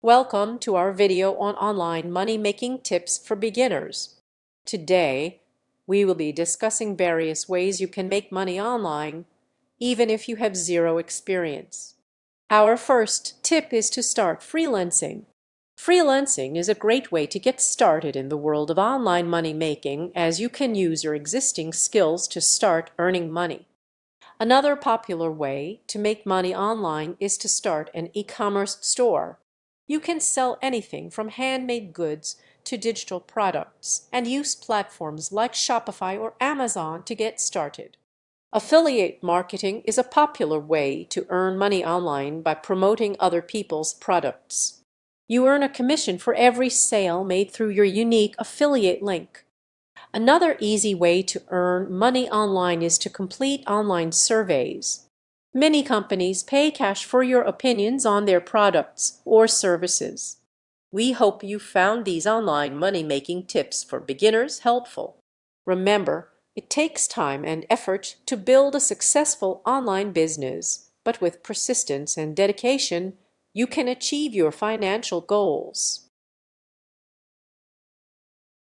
Welcome to our video on online money-making tips for beginners. Today, we will be discussing various ways you can make money online, even if you have zero experience. Our first tip is to start freelancing. Freelancing is a great way to get started in the world of online money-making, as you can use your existing skills to start earning money. Another popular way to make money online is to start an e-commerce store. You can sell anything from handmade goods to digital products and use platforms like Shopify or Amazon to get started. Affiliate marketing is a popular way to earn money online by promoting other people's products. You earn a commission for every sale made through your unique affiliate link. Another easy way to earn money online is to complete online surveys. Many companies pay cash for your opinions on their products or services. We hope you found these online money-making tips for beginners helpful. Remember, it takes time and effort to build a successful online business, but with persistence and dedication, you can achieve your financial goals.